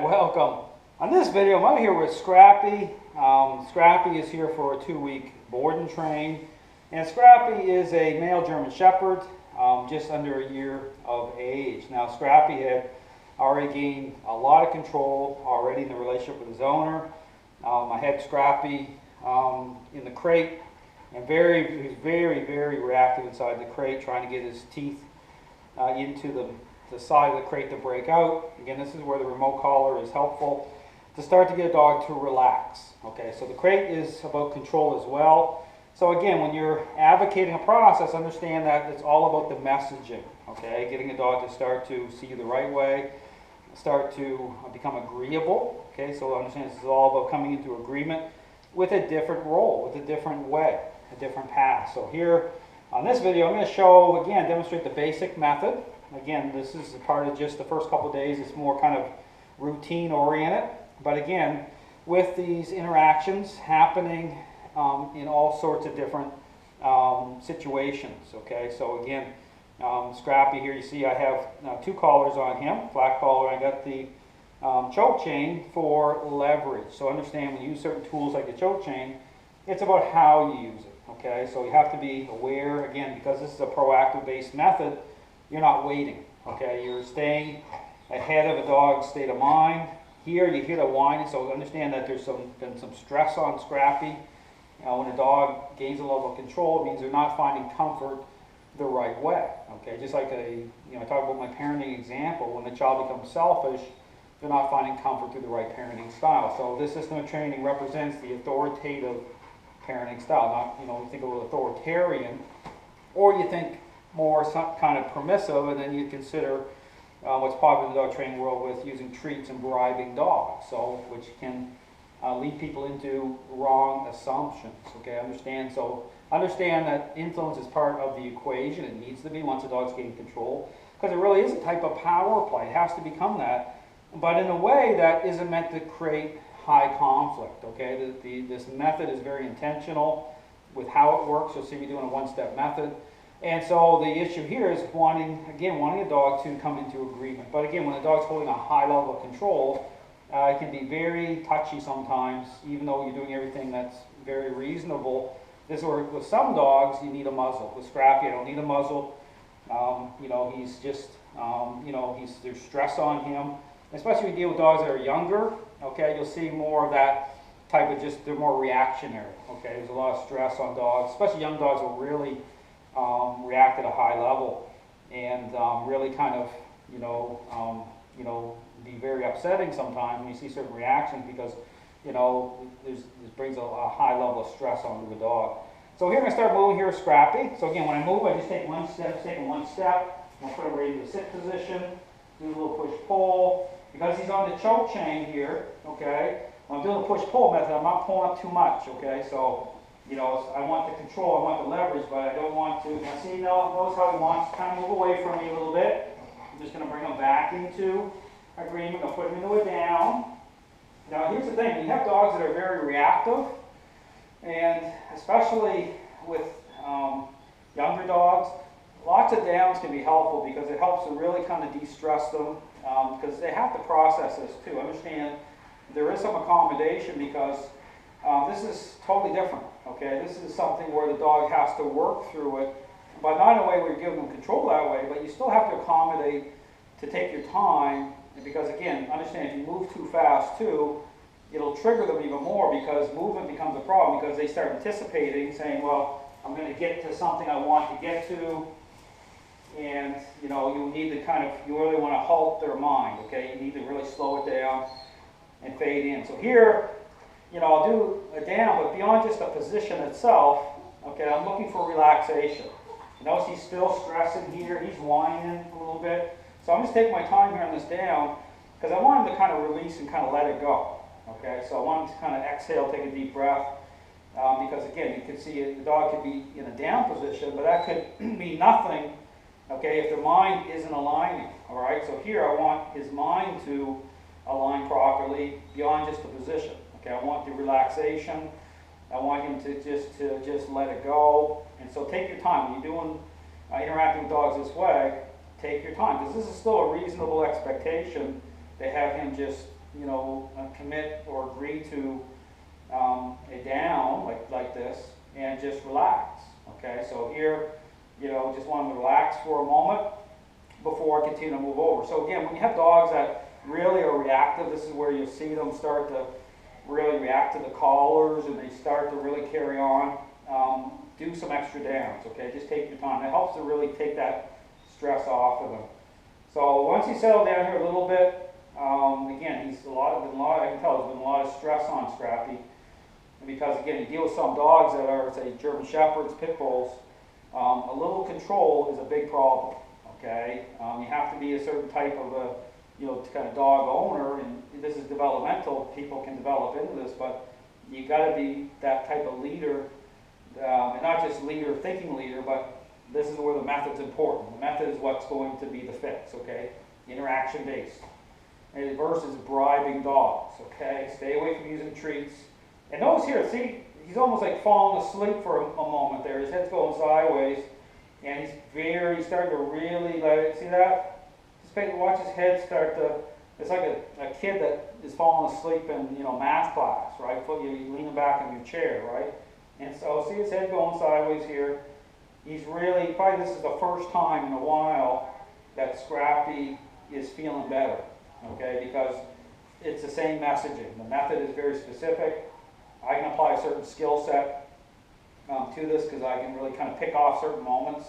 welcome. On this video, I'm here with Scrappy. Scrappy is here for a 2-week board and train. And Scrappy is a male German Shepherd, just under a year of age. Now, Scrappy had already gained a lot of control already in the relationship with his owner. I had Scrappy in the crate, and he was very reactive inside the crate, trying to get his teeth into the side of the crate to break out. Again, this is where the remote collar is helpful to start to get a dog to relax. Okay, so the crate is about control as well. So again, when you're advocating a process, understand that it's all about the messaging. Okay, getting a dog to start to see you the right way, start to become agreeable. Okay, so understand this is all about coming into agreement with a different role, with a different way, a different path. So here on this video, I'm going to show, again, demonstrate the basic method. Again, this is a part of just the first couple days. It's more kind of routine oriented. But again, with these interactions happening in all sorts of different situations. Okay, so again, Scrappy here, you see I have 2 collars on him, flat collar, and I got the choke chain for leverage. So understand when you use certain tools like the choke chain, it's about how you use it. Okay, so you have to be aware, again, because this is a proactive based method, you're not waiting. Okay, you're staying ahead of a dog's state of mind. Here you hear the whining, so understand that there's been some stress on Scrappy. When a dog gains a level of control, it means they're not finding comfort the right way. Okay, just like I talk about my parenting example, when the child becomes selfish, they're not finding comfort through the right parenting style. So this system of training represents the authoritative parenting style. Not, you think of authoritarian, or you think more some kind of permissive, and then you consider what's popular in the dog training world with using treats and bribing dogs, so which can lead people into wrong assumptions. Okay, understand that influence is part of the equation. It needs to be once a dog's gained control, because it really is a type of power play. It has to become that, but in a way that isn't meant to create high conflict. Okay, this method is very intentional with how it works. You'll see me doing a one-step method. And so the issue here is wanting a dog to come into agreement. But again, when a dog's holding a high level of control, it can be very touchy sometimes, even though you're doing everything that's very reasonable. This where with some dogs, you need a muzzle. With Scrappy, I don't need a muzzle. He's just, there's stress on him. Especially when you deal with dogs that are younger, okay, you'll see more of that type of they're more reactionary. Okay, there's a lot of stress on dogs, especially young dogs will really react at a high level and really kind of, be very upsetting sometimes when you see certain reactions, because, this brings a high level of stress onto the dog. So here I'm going to start moving here with Scrappy. So again, when I move, I just take one step, I'll put him right into the sit position, do a little push-pull. Because he's on the choke chain here, okay, I'm doing the push-pull method, I'm not pulling up too much, okay, so I want the control, I want the leverage, but I don't want to. Now see, notice how he wants to kind of move away from me a little bit. I'm just going to bring him back into agreement. I'll put him into a down. Now here's the thing, when you have dogs that are very reactive, and especially with younger dogs, lots of downs can be helpful because it helps to really kind of de-stress them, because they have to process this too. Understand there is some accommodation because this is totally different. Okay, this is something where the dog has to work through it, but not in a way where you're giving them control that way, but you still have to accommodate to take your time, because again, understand if you move too fast too, it'll trigger them even more, because movement becomes a problem because they start anticipating, saying, well, I'm going to get to something I want to get to, and you need to you really want to halt their mind. Okay, you need to really slow it down and fade in. So here, I'll do a down, but beyond just the position itself, okay, I'm looking for relaxation. Notice he's still stressing here, he's whining a little bit. So I'm just taking my time here on this down, because I want him to kind of release and kind of let it go. Okay, so I want him to kind of exhale, take a deep breath, because again, you can see the dog could be in a down position, but that could mean nothing, okay, if the mind isn't aligning. All right, so here I want his mind to align properly beyond just the position. Okay, I want the relaxation. I want him to just let it go. And so take your time when you're doing interacting with dogs this way. Take your time, because this is still a reasonable expectation to have him just commit or agree to a down like this and just relax. Okay, so here, just want them to relax for a moment before I continue to move over. So again, when you have dogs that really are reactive, this is where you'll see them start to really react to the collars and they start to really carry on. Do some extra downs, okay? Just take your time. It helps to really take that stress off of them. So once he's settled down here a little bit, again, I can tell there's been a lot of stress on Scrappy. Because again, you deal with some dogs that are, say, German Shepherds, Pit Bulls, a little control is a big problem, okay? You have to be a certain type of a, kind of dog owner, and this is developmental, people can develop into this, but you got to be that type of leader, and not just leader, thinking leader, but this is where the method's important. The method is what's going to be the fix, okay? Interaction based. And versus bribing dogs, okay? Stay away from using treats. And notice here, see, he's almost like falling asleep for a moment there. His head's going sideways, and he's starting to really let it, see that? Just watch his head start to, it's like a kid that is falling asleep in, math class, right? You're leaning back in your chair, right? And so see his head going sideways here. He's really, probably this is the first time in a while that Scrappy is feeling better, okay? Because it's the same messaging. The method is very specific. I can apply a certain skill set to this because I can really kind of pick off certain moments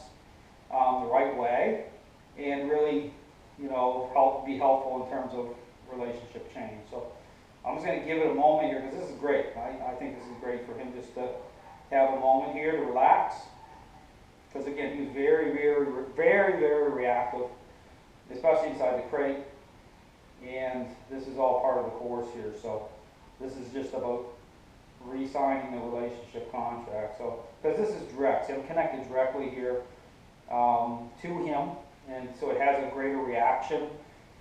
the right way and really, be helpful in terms of relationship change. So I'm just going to give it a moment here because this is great. I think this is great for him just to have a moment here to relax. Because again, he's very, very, very, very reactive, especially inside the crate. And this is all part of the course here. So this is just about re-signing the relationship contract. So, because this is direct, so I'm connected directly here to him, and so it has a greater reaction.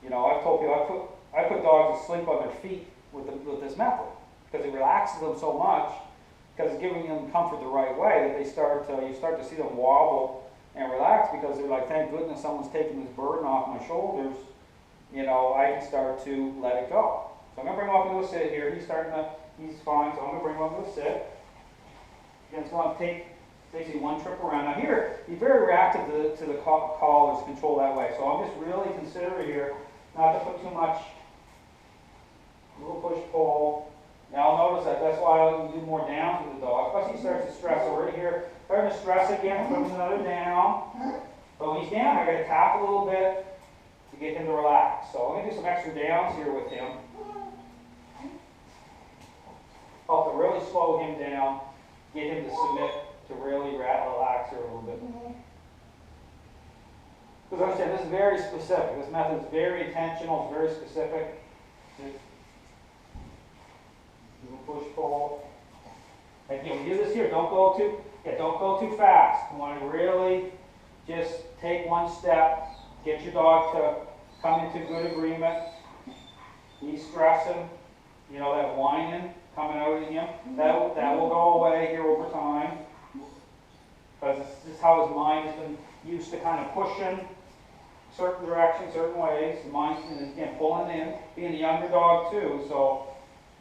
I've told people I put dogs to sleep on their feet with this method because it relaxes them so much because it's giving them comfort the right way that you start to see them wobble and relax because they're like, thank goodness someone's taking this burden off my shoulders. I can start to let it go. So I'm going to bring him up into a sit here. He's fine, so I'm going to bring him up to a sit. Again, it's going to take basically one trip around. Now here, he's very reactive to the collars control that way. So I'm just really considerate here not to put too much, a little push-pull. Now I'll notice that's why I can do more downs with the dog. Plus he starts to stress over here. Starting to stress again, put him another down. But when he's down, I got to tap a little bit to get him to relax. So I'm going to do some extra downs here with him. Help to really slow him down, get him to submit, to really relax here a little bit. Because understand, this is very specific. This method is very intentional, it's very specific. Push, pull. Again, we do this here. Don't go too fast. You want to really just take one step, get your dog to come into good agreement. He's stressing, that whining coming out of him. That will go away here over time. Because this is how his mind has been used to kind of pushing certain directions, certain ways. The mind, and again, pulling in, being a younger dog too, so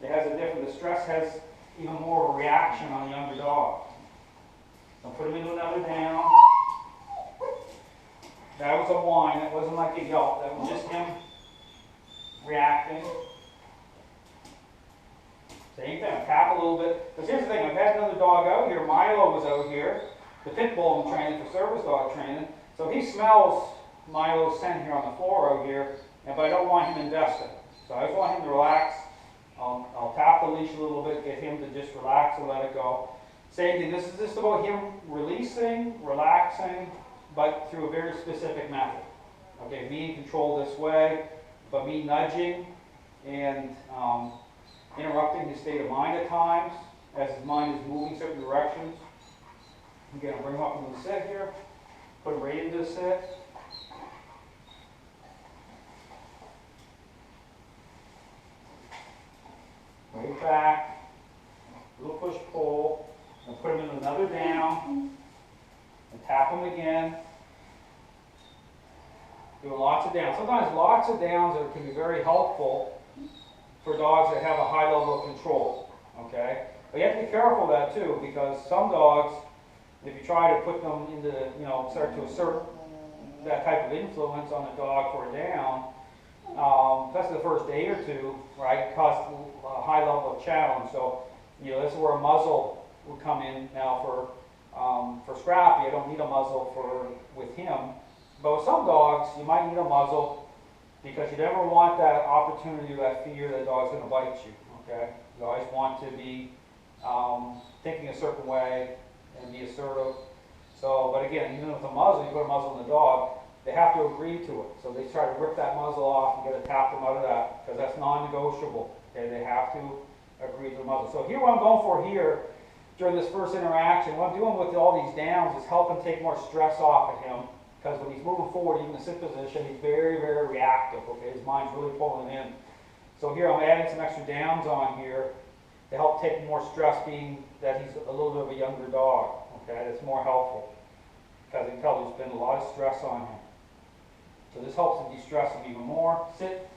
it has the stress has even more of a reaction on the younger dog. So put him into another down. That was a whine, that wasn't like a yelp, that was just him reacting. Same thing, tap a little bit. Because here's the thing, I've had another dog out here, Milo was out here, the pit bull I'm training for service dog training. So he smells Milo's scent here on the floor out here, but I don't want him invested. So I just want him to relax. I'll tap the leash a little bit, get him to just relax and let it go. Same thing, this is just about him releasing, relaxing, but through a very specific method. Okay, me in control this way, but me nudging and interrupting his state of mind at times as his mind is moving certain directions. Again, I'll bring him up into the sit here, put him right into the sit. Right back, a little push-pull, and put him in another down, and tap him again. Doing lots of downs. Sometimes lots of downs can be very helpful for dogs that have a high level of control, okay? But you have to be careful of that too, because some dogs, if you try to put them into, start to assert that type of influence on the dog for a down, especially the first day or two, right, causes a high level of challenge. So, this is where a muzzle would come in now for Scrappy. I don't need a muzzle with him. But with some dogs, you might need a muzzle because you never want that opportunity or that fear that the dog's going to bite you, okay? You always want to be thinking a certain way and be assertive. So, but again, even with a muzzle, you put a muzzle on the dog, they have to agree to it. So they try to rip that muzzle off and get to tap them out of that because that's non-negotiable, okay? They have to agree to the muzzle. So here what I'm going for here during this first interaction, what I'm doing with all these downs is helping take more stress off of him. Because when he's moving forward, even in the sit position, he's very, very reactive, okay? His mind's really pulling in. So here I'm adding some extra downs on here to help take more stress, being that he's a little bit of a younger dog, okay? That's more helpful. Because I can tell there's been a lot of stress on him. So this helps him de-stress him even more. Sit.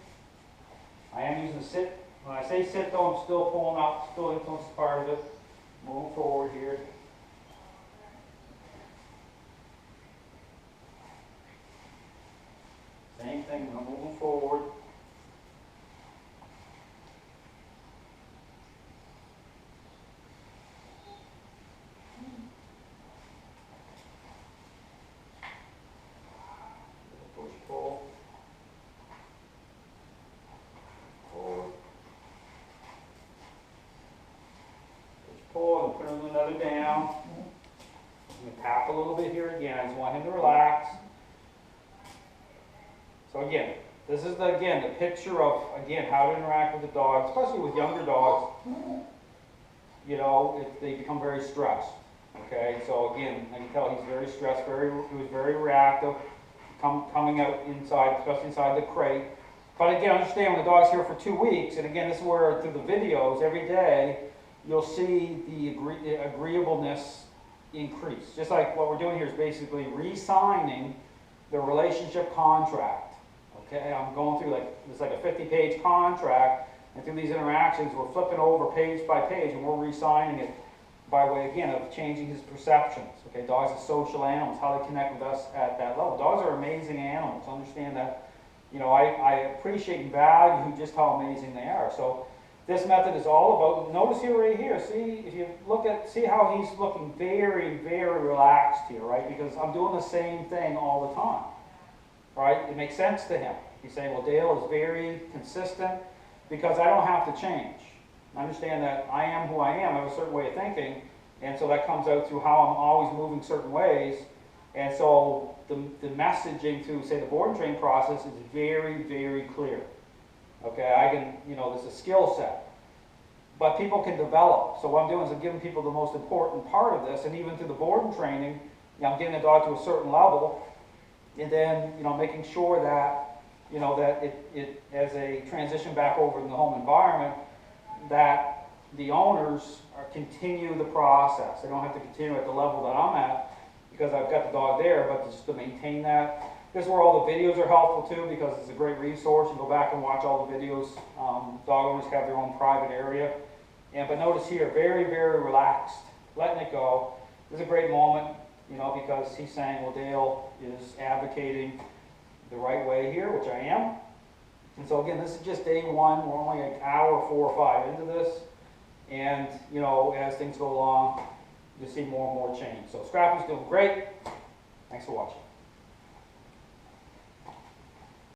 I am using the sit. When I say sit though, I'm still pulling up, still influence is part of it. Moving forward here. Same thing, I'm moving forward. Push, pull. Forward. Push, pull, and put another down. I'm going to tap a little bit here again. I just want him to relax. So again, this is the picture of, how to interact with the dog, especially with younger dogs. If they become very stressed. Okay, so again, I can tell he's very stressed, he was very reactive, coming out inside, especially inside the crate. But again, understand when the dog's here for 2 weeks, and again, this is where through the videos every day, you'll see the agreeableness increase. Just like what we're doing here is basically re-signing the relationship contract. Okay, I'm going through it's like a 50-page contract, and through these interactions, we're flipping over page by page, and we're re-signing it by way, again, of changing his perceptions. Okay, dogs are social animals, how they connect with us at that level. Dogs are amazing animals. Understand that, I appreciate and value just how amazing they are. So this method is all about, notice here, right here, see, if you see how he's looking very, very relaxed here, right? Because I'm doing the same thing all the time. Right? It makes sense to him. He's saying, well, Dale is very consistent because I don't have to change. I understand that I am who I am. I have a certain way of thinking, and so that comes out through how I'm always moving certain ways. And so the messaging through, say, the board and train process is very, very clear. Okay, I can, there's a skill set. But people can develop. So what I'm doing is I'm giving people the most important part of this, and even through the board and training, I'm getting the dog to a certain level. And then, making sure that, that it as a transition back over in the home environment, that the owners continue the process. They don't have to continue at the level that I'm at because I've got the dog there, but just to maintain that. This is where all the videos are helpful too, because it's a great resource. You go back and watch all the videos. Dog owners have their own private area. But notice here, very, very relaxed, letting it go. This is a great moment. Because he's saying, well, Dale is advocating the right way here, which I am. And so again, this is just day one. We're only an hour, 4 or 5 into this. And, as things go along, you'll see more and more change. So Scrappy's doing great. Thanks for watching.